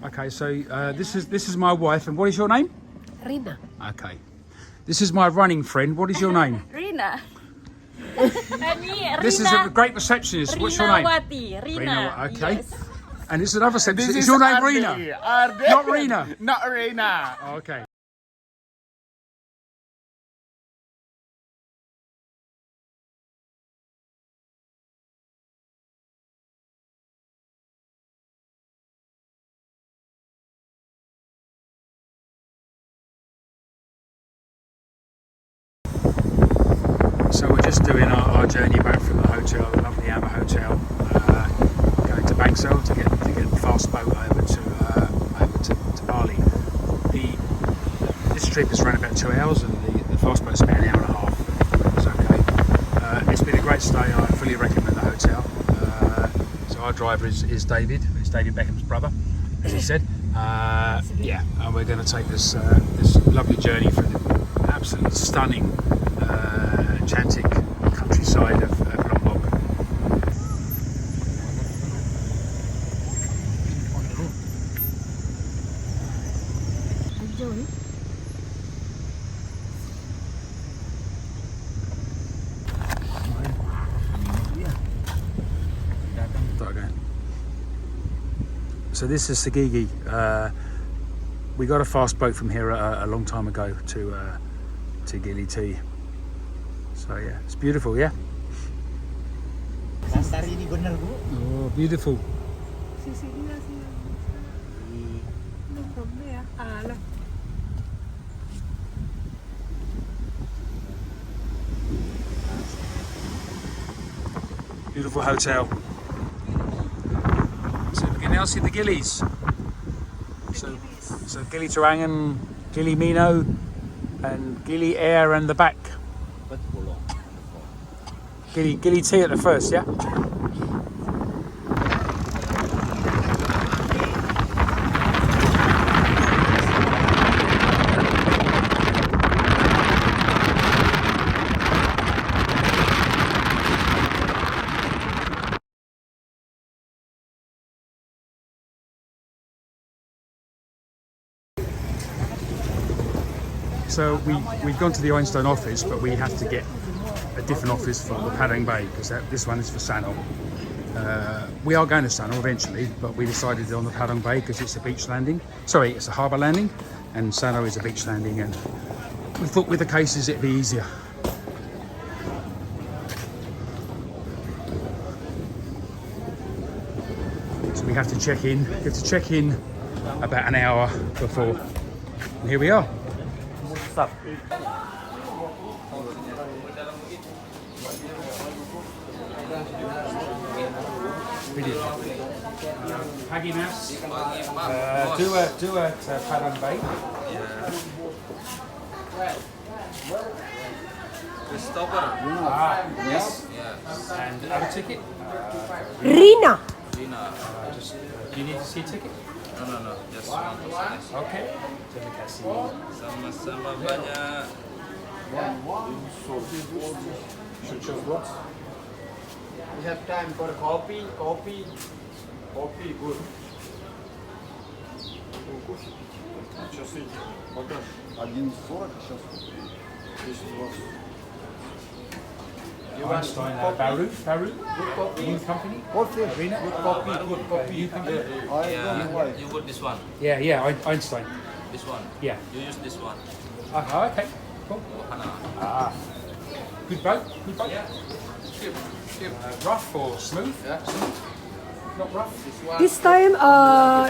Okay, so this is my wife, and what is your name? Rina. Okay. This is my running friend. What is your name? Rina. This is a great receptionist. What's your name? Wati. Rina. Okay. Yes. And this is another receptionist. This Is your name Arde. Rina? Arde. Not Rina. Not Rina. Okay. So we're just doing our journey back from the hotel, the lovely Amber Hotel, going to Bangsal to get the fast boat over to Bali. This trip is around about 2 hours, and the fast boat's about an hour and a half. It's okay. It's been a great stay. I fully recommend the hotel. So our driver is David. It's David Beckham's brother, as he said. Yeah, and we're going to take this lovely journey through the absolutely stunning enchanting countryside of Lombok. So this is Sagigi. We got a fast boat from here a long time ago to Gili Tea. So yeah, it's beautiful, yeah? Oh, beautiful. Beautiful hotel. So we can now see the gillies. So Gili Terangan, Gili Mino, and Gili Air and the back. Gili Tea at the first, yeah? So we've gone to the Einstein office, but we have to get a different office for Padang Bay, because this one is for Sanor. We are going to Sanor eventually, but we decided on the Padang Bay because it's a beach landing. Sorry, it's a harbour landing, and Sanor is a beach landing, and we thought with the cases it'd be easier. So we have to check in. We have to check in about an hour before. And here we are. Pagi Mas, do at Padang Bay. The stopper. Yes. Yes. And other ticket? Rina. Rina. Do you need to see a ticket? No. Just one person. Okay. Terima kasih. Sama-sama banyak. We have time for coffee, good. Часы. Пока 11:40 сейчас. 10:20. Einstein, Baru, Good coffee. new company. Кофе. Arena. Good coffee, good coffee. New company. I don't like. You put this one. Yeah, Einstein. This one. Yeah. You use this one. Oh, okay. Cool. Hana. Good boat. Good boat. Skip. Rough or smooth? Yeah. Not rough. This time,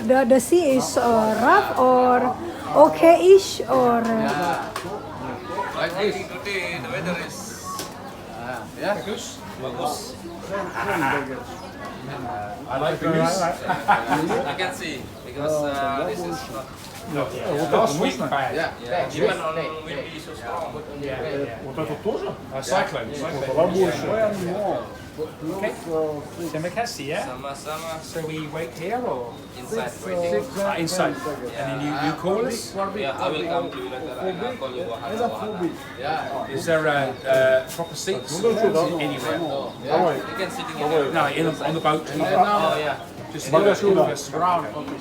the sea is rough or okay-ish or. I think today the weather is Bagus. bagus. I like Bagus. I can see because this is not. Last week bad. Yeah. Even on will be so strong. Yeah. Вот это тоже? Cyclone. Рабочий. Okay. Terima kasih, yeah? Sama-sama So we wait here or? inside waiting. Inside. And then you call us? Yeah, I will come to you later and I'll call you wahana. Yeah. Is there proper seats anywhere? Давай. You can sitting in there. No, on the boat. Oh yeah. Just Багаж in сюда. the surrounding.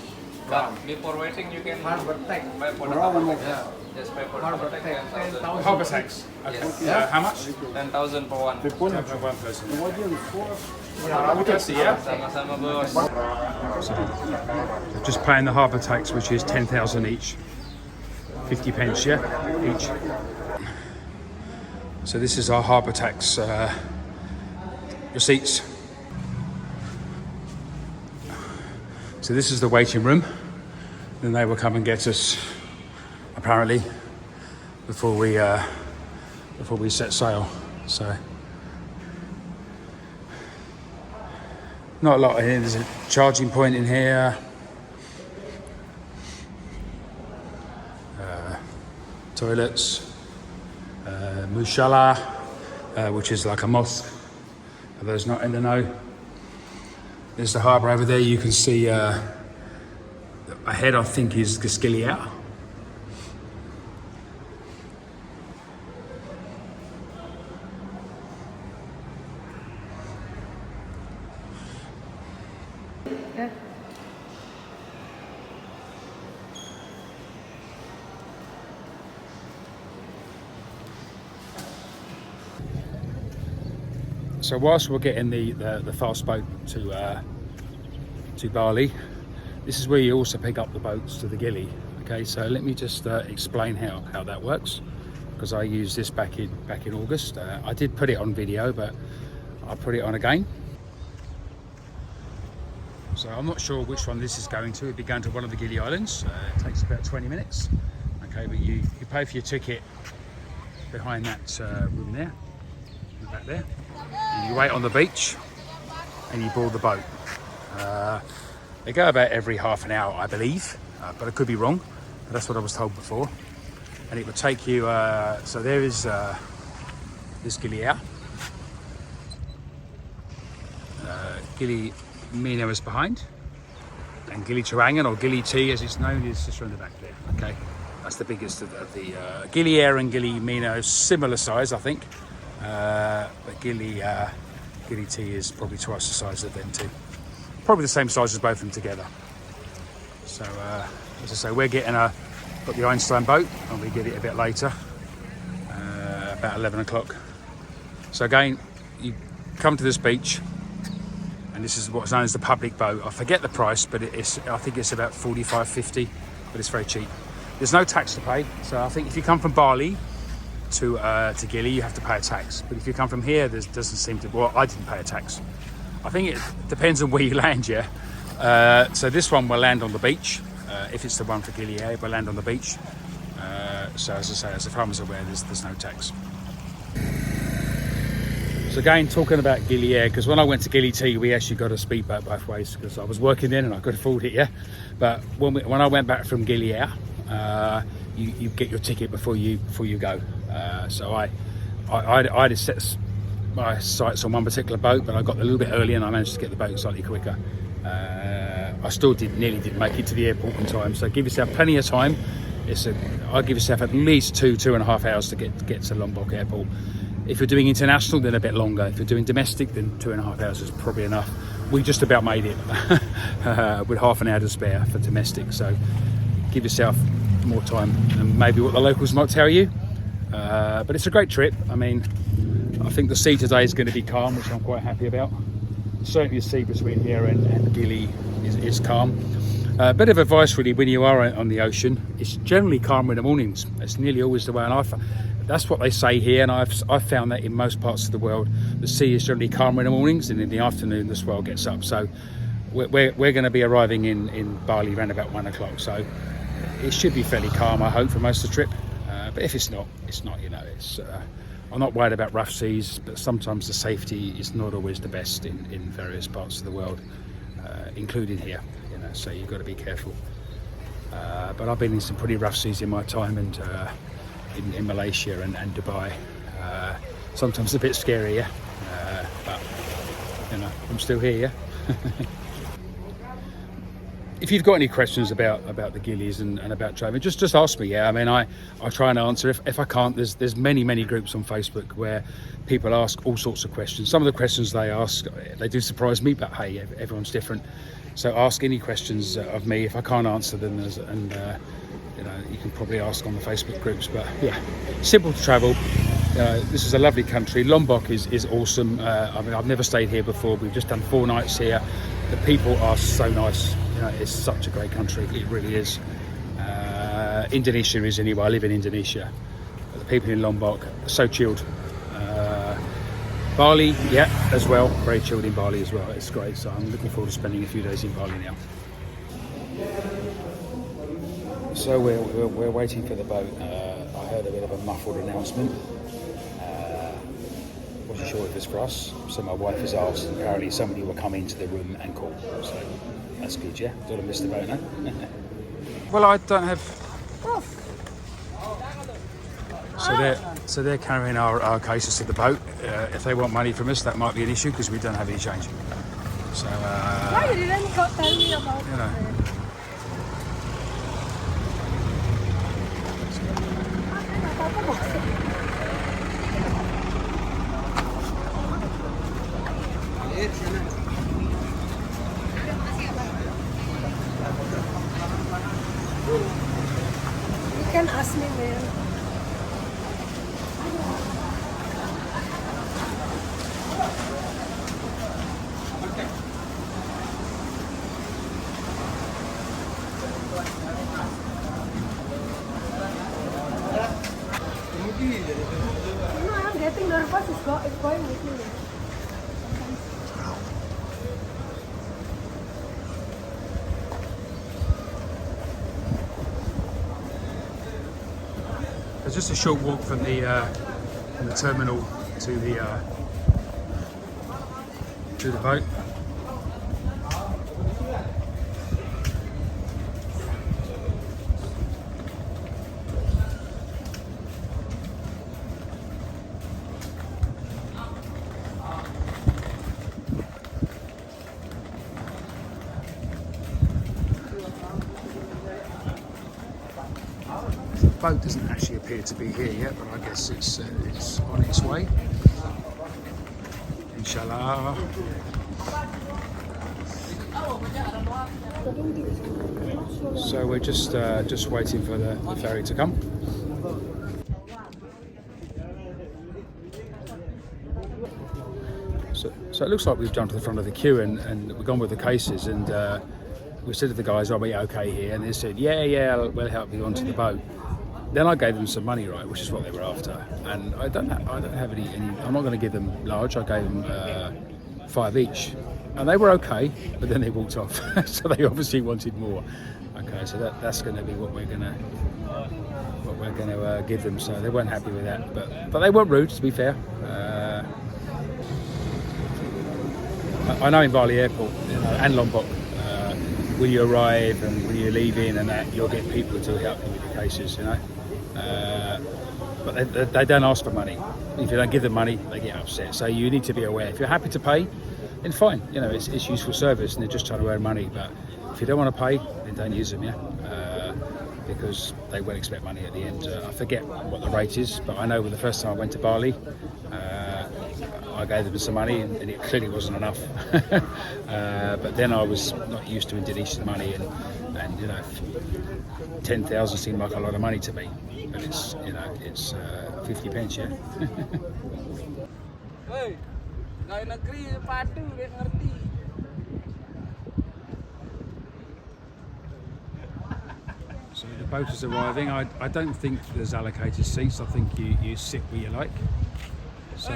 But before waiting, you can buy for the Yeah, just pay for the 10,000. Harbour tax. Okay. Yes. How much? 10,000 for one. For one person. Sama-sama bos. Just paying the harbour tax, which is 10,000 each. 50 pence, yeah, each. So this is our harbour tax receipts. So this is the waiting room. Then they will come and get us, apparently, before we set sail. So not a lot in here. There's a charging point in here. Toilets. Mushala, which is like a mosque. For those not in the know. There's the harbour over there. You can see ahead, I think, is Giskilia. Yeah. So whilst we're getting the fastboat to Bali, this is where you also pick up the boats to the Gili. Okay, so let me just explain how that works, because I used this back in August. I did put it on video, but I'll put it on again. So I'm not sure which one this is going to. It'll be going to one of the Gili Islands. It takes about 20 minutes. Okay, but you pay for your ticket behind that room there, back there. And you wait on the beach and you board the boat. They go about every half an hour, I believe, but I could be wrong. But that's what I was told before. And it would take you, so there is this Gili Air. Gili Mino is behind. And Gili Terangan, or Gili T as it's known, is just around the back there. Okay, that's the biggest of the Gili Air and Gili Mino, similar size, I think. But Gili T is probably twice the size of them two. Probably the same size as both of them together. So, as I say, we're getting got the Einstein boat, and we get it a bit later, about 11 o'clock. So again, you come to this beach, and this is what's known as the public boat. I forget the price, but I think it's about 45.50, but it's very cheap. There's no tax to pay, so I think if you come from Bali to Gili, you have to pay a tax. But if you come from here, there doesn't seem to. Well, I didn't pay a tax. I think it depends on where you land, yeah. So this one will land on the beach. If it's the one for Gili Air, it will land on the beach. So as I say, as the farmers are aware, there's no tax. So again, talking about Gili Air, because when I went to Gili T, we actually got a speedboat both ways, because I was working then and I could afford it, yeah. But when I went back from Gili Air, you get your ticket before you go. So I had set my sights on one particular boat, but I got a little bit early and I managed to get the boat slightly quicker. I still nearly didn't make it to the airport in time. So give yourself plenty of time. I'll give yourself at least 2.5 hours to get to Lombok airport. If you're doing international, then a bit longer. If you're doing domestic, then 2.5 hours is probably enough. We just about made it with half an hour to spare for domestic. So give yourself more time than maybe what the locals might tell you. But it's a great trip. I mean, I think the sea today is going to be calm, which I'm quite happy about. Certainly the sea between here and Gili is calm. A bit of advice really, when you are on the ocean, it's generally calmer in the mornings. It's nearly always the way, and that's what they say here, and I've found that in most parts of the world, the sea is generally calmer in the mornings, and in the afternoon the swell gets up. So we're going to be arriving in Bali around about 1 o'clock, so it should be fairly calm, I hope, for most of the trip. But if it's not, you know. I'm not worried about rough seas, but sometimes the safety is not always the best in various parts of the world, including here. You know, so you've got to be careful. But I've been in some pretty rough seas in my time, and in Malaysia and Dubai. Sometimes a bit scary, yeah. But you know, I'm still here, yeah. If you've got any questions about the Gilis and about driving, just ask me. Yeah, I mean, I try and answer. If I can't, there's many groups on Facebook where people ask all sorts of questions. Some of the questions they ask, they do surprise me, but hey, everyone's different. So ask any questions of me if I can't answer them, and you know, you can probably ask on the Facebook groups. But yeah, simple to travel. This is a lovely country. Lombok is awesome. I mean, I've never stayed here before. We've just done 4 nights here. The people are so nice. You know, it's such a great country. It really is. Indonesia is anyway. I live in Indonesia. But the people in Lombok are so chilled. Bali, yeah, as well. Very chilled in Bali as well. It's great. So I'm looking forward to spending a few days in Bali now. So we're waiting for the boat. I heard a bit of a muffled announcement. Wasn't sure if it was for us. So my wife has asked, and apparently somebody will come into the room and call. So that's good, yeah. Don't want to miss the boat, no? Well, I don't have. So they're carrying our cases to the boat. If they want money from us, that might be an issue because we don't have any change. So Why you didn't tell me about you know. You can ask me, man. You know, I'm getting nervous. It's going with me. It's just a short walk from the terminal to the boat. The boat doesn't actually appear to be here yet, but I guess it's on its way. Inshallah. So we're just waiting for the ferry to come. So it looks like we've jumped to the front of the queue and we've gone with the cases, and we said to the guys, "Are we okay here?" And they said, "Yeah, we'll help you onto the boat." Then I gave them some money, right, which is what they were after. And I don't have any. I'm not going to give them large. I gave them 5 each, and they were okay. But then they walked off, so they obviously wanted more. Okay, so that's going to be what we're going to give them. So they weren't happy with that, but they weren't rude, to be fair. I know in Bali Airport, you know, and Lombok, when you arrive and when you're leaving and that, you'll get people to help you with the cases, you know. But they don't ask for money. If you don't give them money, they get upset. So you need to be aware. If you're happy to pay, then fine. You know, it's useful service and they're just trying to earn money. But if you don't want to pay, then don't use them, yeah. Because they won't expect money at the end. I forget what the rate is, but I know the first time I went to Bali, I gave them some money and it clearly wasn't enough. But then I was not used to Indonesian money, and you know, 10,000 seemed like a lot of money to me. But it's, you know, it's 50 pence, yeah. Hey, gaya negeri padu dia ngerti. So the boat is arriving. I don't think there's allocated seats. I think you sit where you like. So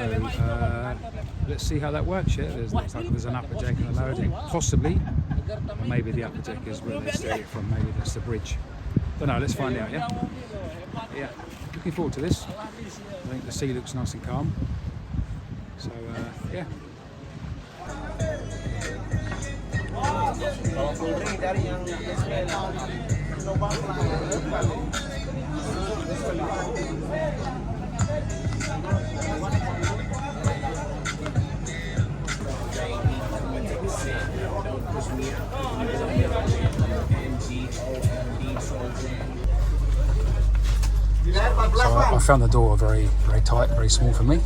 let's see how that works. Yeah, looks like there's an upper deck and a lower deck, possibly. Or maybe the upper deck is where they steer it from. Maybe that's the bridge. Don't know. Let's find out. Yeah. Yeah. Looking forward to this. I think the sea looks nice and calm. So yeah. So I found the door very, very tight, very small for me.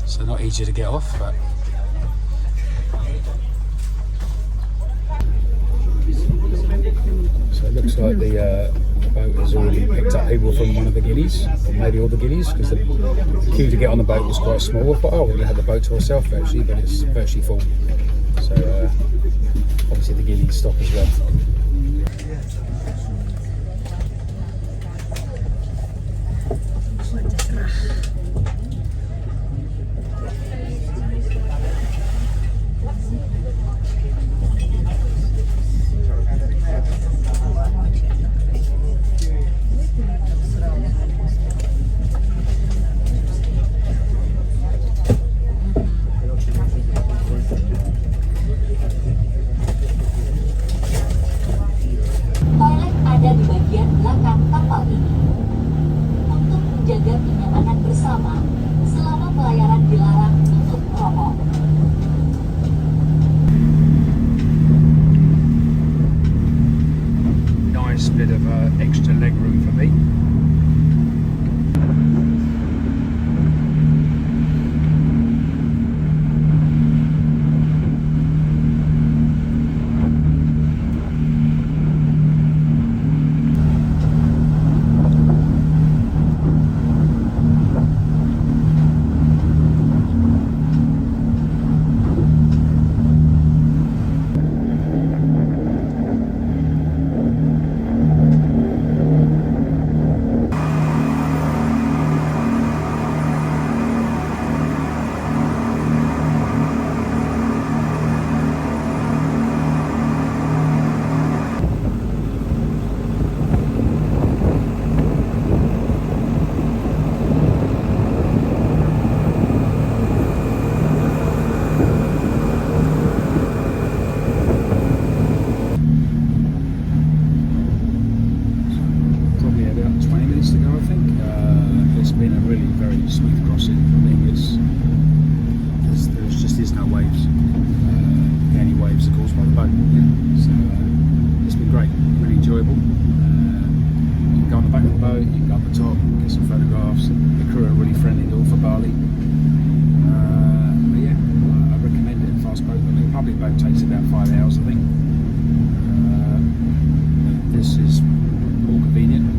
So not easy to get off, but So it looks like the boat has already picked up people from one of the gillies, or maybe all the gillies, because the queue to get on the boat was quite small. I thought, oh, we're going to have the boat to ourselves actually, but it's virtually full. So obviously the gillies stop as well. Nice bit of extra leg room for me. Smooth crossing. I mean, there's just no waves. The only waves are caused by the boat. Yeah. So it's been great, really enjoyable. You can go on the back of the boat, you can go up the top, get some photographs. The crew are really friendly, all for Bali. But yeah, I recommend it. Fastboat. I mean, public boat takes about 5 hours, I think. This is more convenient.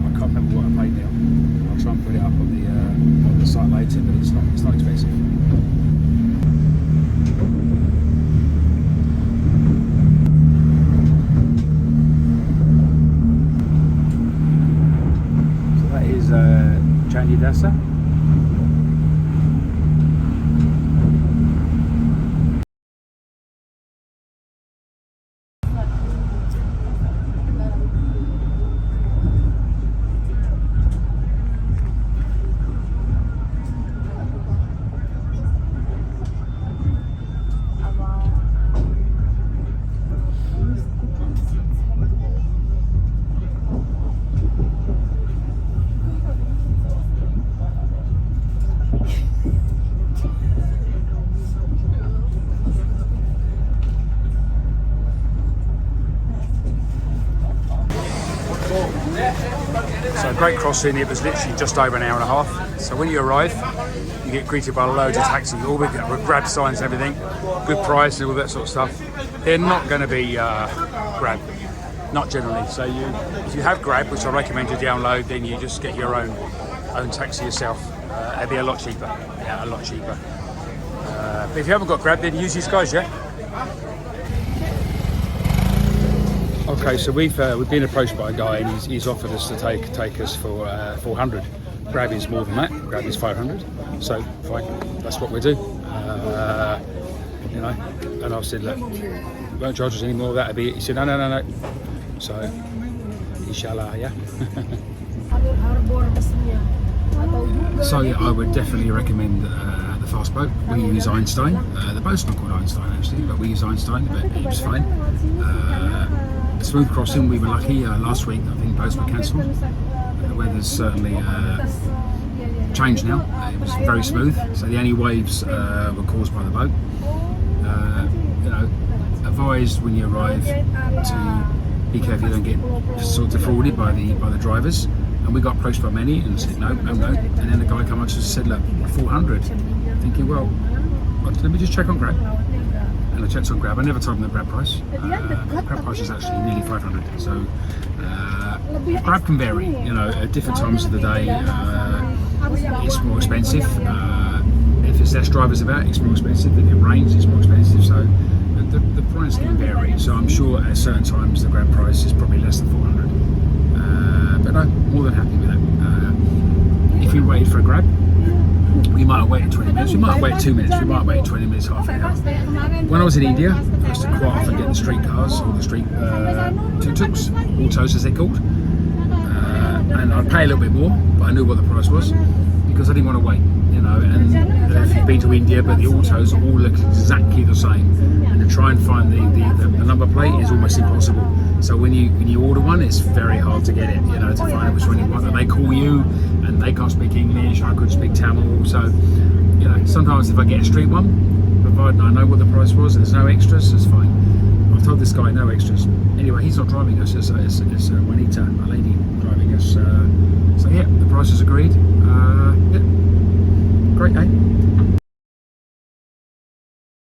I can't remember what I paid now. I'll try and put it up on the site later, but it's not expensive. So that is Chandidasa. So great crossing, it was literally just over an hour and a half. So when you arrive, you get greeted by loads of taxis, all with grab signs and everything, good price and all that sort of stuff. They're not going to be grab, not generally. So if you have grab, which I recommend you download, then you just get your own taxi yourself. It'd be a lot cheaper, yeah, a lot cheaper. But if you haven't got grab, then use these guys, yeah. Okay, so we've been approached by a guy, and he's offered us to take us for 400. Grab is more than that. Grab is 500. So fine, that's what we do. You know, and I've said, look, won't charge us any more. That'll be it. He said, no. So, inshallah, yeah. So yeah, I would definitely recommend the Fastboat. We use Einstein. The boat's not called Einstein actually, but we use Einstein. But it was fine. Smooth crossing. We were lucky. Last week, I think boats were cancelled. The weather's certainly changed now. It was very smooth. So the only waves were caused by the boat. You know, advise when you arrive to be careful you don't get sort of defrauded by the drivers. And we got approached by many and said no. And then the guy came up to us and said, look, 400. Thinking, well, let me just check on Grab. and I checked on Grab. I never told them the Grab price. The Grab price is actually nearly 500. So Grab can vary. You know, at different times of the day, it's more expensive. If there's less drivers about, it's more expensive. If it rains, it's more expensive. So the price can vary. So I'm sure at certain times the Grab price is probably less than 400. But I'm more than happy with that. If you waited for a Grab, we might have waited 20 minutes, we might have waited 2 minutes, we might have waited 20 minutes, half an hour. When I was in India, I used to quite often get the street cars or the street tuk-tuks, autos as they're called. And I'd pay a little bit more, but I knew what the price was because I didn't want to wait, you know. And if you've been to India, but the autos all look exactly the same. And to try and find the number plate is almost impossible. So when you order one, it's very hard to get it, you know, to find out which one you want. And they call you, and they can't speak English. I couldn't speak Tamil, so you know. Sometimes if I get a street one, provided I know what the price was, and there's no extras, it's fine. I've told this guy no extras. Anyway, he's not driving us. It's Juanita, a lady driving us. So yeah, the price is agreed. Yeah, great, eh?